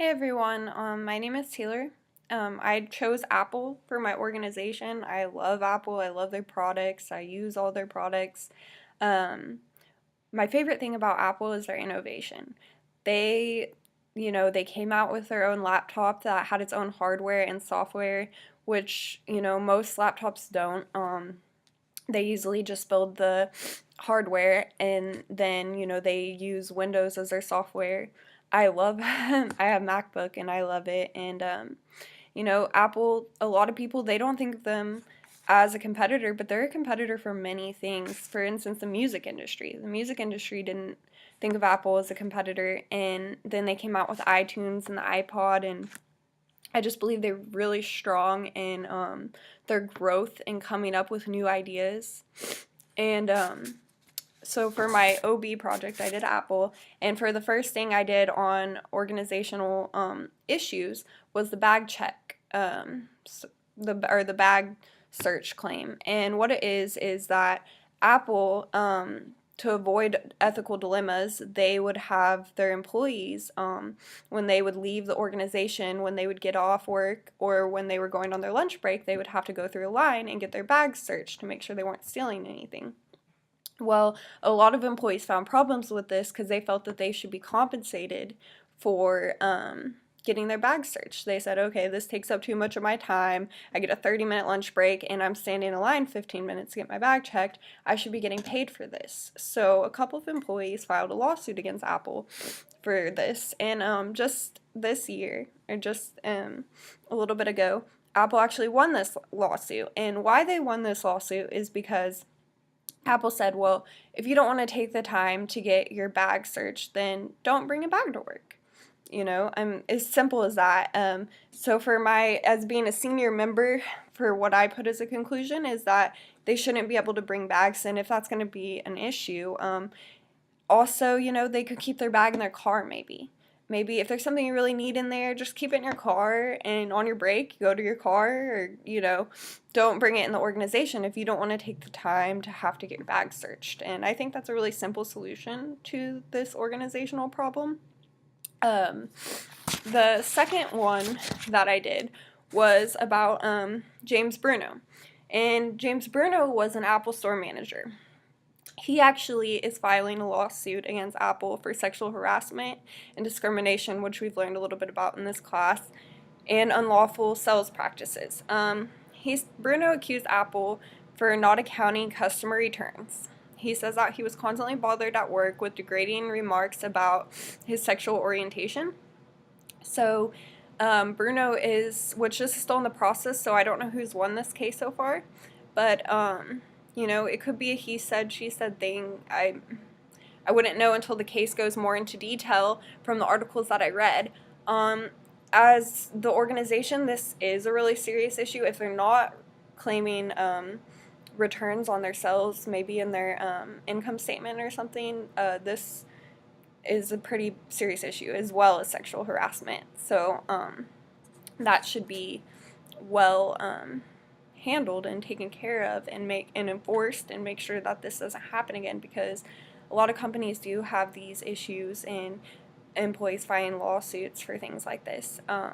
Hey everyone, my name is Taylor. I chose Apple for my organization. I love Apple. I love their products. I use all their products. Um, my favorite thing about Apple is their innovation. They, they came out with their own laptop that had its own hardware and software, which, most laptops don't. They easily just build the hardware and then they use Windows as their software. I love I have MacBook and I love it. And Apple, a lot of people, they don't think of them as a competitor, but they're a competitor for many things. For instance, the music industry didn't think of Apple as a competitor, and then they came out with iTunes and the iPod, and I just believe they're really strong in their growth and coming up with new ideas. And so for my OB project, I did Apple, and for the first thing I did on organizational issues was the bag check, the bag search claim. And what it is that Apple, to avoid ethical dilemmas, they would have their employees, when they would leave the organization, when they would get off work, or when they were going on their lunch break, they would have to go through a line and get their bags searched to make sure they weren't stealing anything. Well, a lot of employees found problems with this because they felt that they should be compensated for getting their bags searched. They said, okay, this takes up too much of my time. I get a 30-minute lunch break and I'm standing in line 15 minutes to get my bag checked. I should be getting paid for this. So a couple of employees filed a lawsuit against Apple for this. And just this year, or just a little bit ago, Apple actually won this lawsuit. And why they won this lawsuit is because Apple said, well, if you don't want to take the time to get your bag searched, then don't bring a bag to work. As simple as that. So as being a senior member, for what I put as a conclusion is that they shouldn't be able to bring bags in if that's going to be an issue. Also, they could keep their bag in their car maybe. Maybe if there's something you really need in there, just keep it in your car, and on your break, you go to your car, or, don't bring it in the organization if you don't want to take the time to have to get your bag searched. And I think that's a really simple solution to this organizational problem. The second one that I did was about James Bruno. And James Bruno was an Apple store manager. He actually is filing a lawsuit against Apple for sexual harassment and discrimination, which we've learned a little bit about in this class, and unlawful sales practices. Bruno accused Apple for not accounting customer returns. He says that he was constantly bothered at work with degrading remarks about his sexual orientation. So Bruno which this is still in the process, so I don't know who's won this case so far, but it could be a he said, she said thing. I wouldn't know until the case goes more into detail from the articles that I read. As the organization, this is a really serious issue. If they're not claiming returns on their sales, maybe in their income statement or something, this is a pretty serious issue, as well as sexual harassment. So that should be well handled and taken care of and enforced, and make sure that this doesn't happen again, because a lot of companies do have these issues and employees filing lawsuits for things like this. I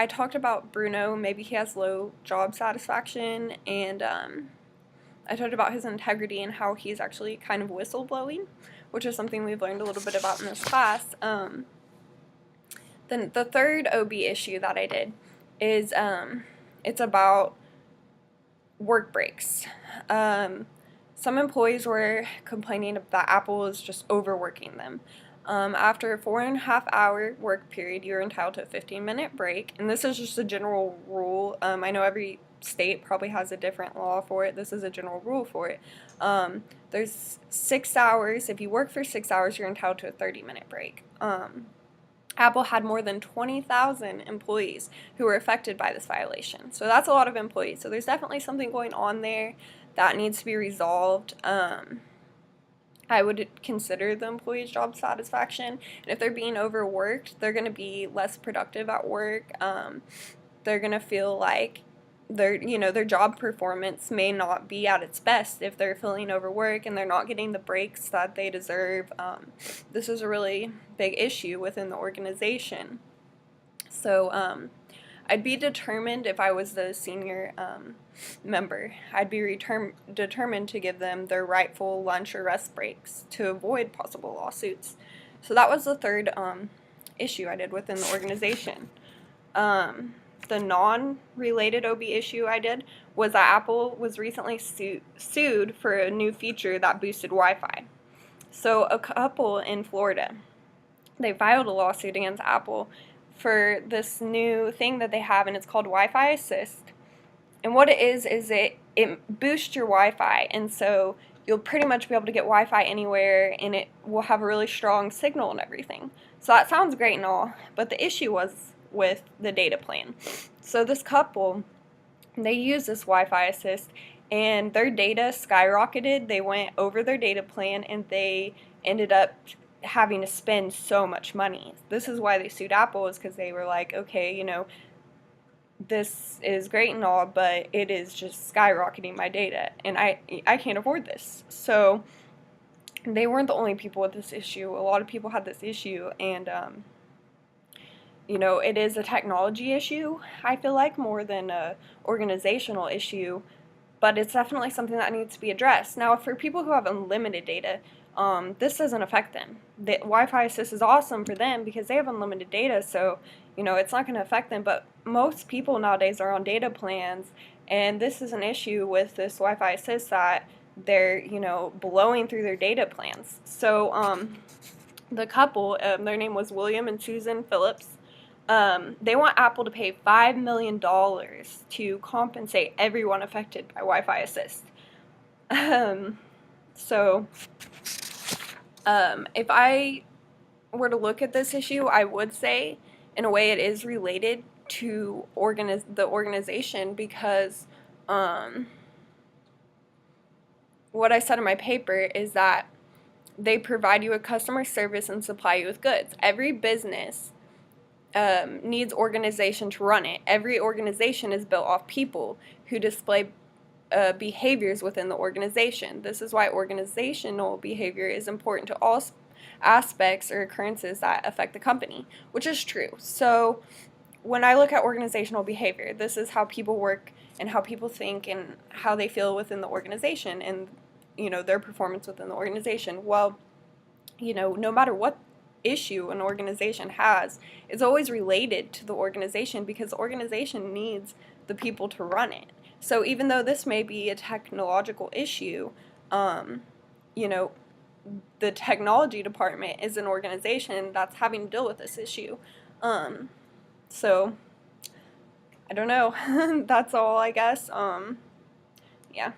talked about Bruno, maybe he has low job satisfaction, and I talked about his integrity and how he's actually kind of whistleblowing, which is something we've learned a little bit about in this class. Then the third OB issue that I did is it's about work breaks. Some employees were complaining that Apple is just overworking them. After a 4.5-hour work period, you're entitled to a 15-minute break, and this is just a general rule. I know every state probably has a different law for it. This is a general rule for it. There's 6 hours. If you work for 6 hours, you're entitled to a 30-minute break. Apple had more than 20,000 employees who were affected by this violation. So that's a lot of employees. So there's definitely something going on there that needs to be resolved. I would consider the employee's job satisfaction. And if they're being overworked, they're going to be less productive at work. They're going to feel like their job performance may not be at its best if they're feeling overworked and they're not getting the breaks that they deserve. This is a really big issue within the organization. So I'd be determined if I was the senior member. I'd be determined to give them their rightful lunch or rest breaks to avoid possible lawsuits. So that was the third issue I did within the organization. The non-related OB issue I did was that Apple was recently sued for a new feature that boosted Wi-Fi. So a couple in Florida, they filed a lawsuit against Apple for this new thing that they have, and it's called Wi-Fi Assist. And what it is it boosts your Wi-Fi, and so you'll pretty much be able to get Wi-Fi anywhere, and it will have a really strong signal and everything. So that sounds great and all, but the issue was with the data plan. So this couple, they used this Wi-Fi Assist, and their data skyrocketed. They went over their data plan, and they ended up having to spend so much money. This is why they sued Apple, is because they were like, okay, this is great and all, but it is just skyrocketing my data, and I can't afford this. So they weren't the only people with this issue. A lot of people had this issue, and it is a technology issue, I feel like, more than a organizational issue, but it's definitely something that needs to be addressed. Now, for people who have unlimited data, this doesn't affect them. The Wi-Fi Assist is awesome for them because they have unlimited data, so it's not going to affect them. But most people nowadays are on data plans, and this is an issue with this Wi-Fi Assist that they're blowing through their data plans. So the couple, their name was William and Susan Phillips. They want Apple to pay $5 million to compensate everyone affected by Wi-Fi Assist. So if I were to look at this issue, I would say, in a way, it is related to the organization, because what I said in my paper is that they provide you with customer service and supply you with goods. Every business needs organization to run it. Every organization is built off people who display behaviors within the organization. This is why organizational behavior is important to all aspects or occurrences that affect the company, which is true. So when I look at organizational behavior, this is how people work and how people think and how they feel within the organization, and their performance within the organization. Well, no matter what issue an organization has, it's always related to the organization, because the organization needs the people to run it. So even though this may be a technological issue, the technology department is an organization that's having to deal with this issue. So I don't know. That's all, I guess. Yeah.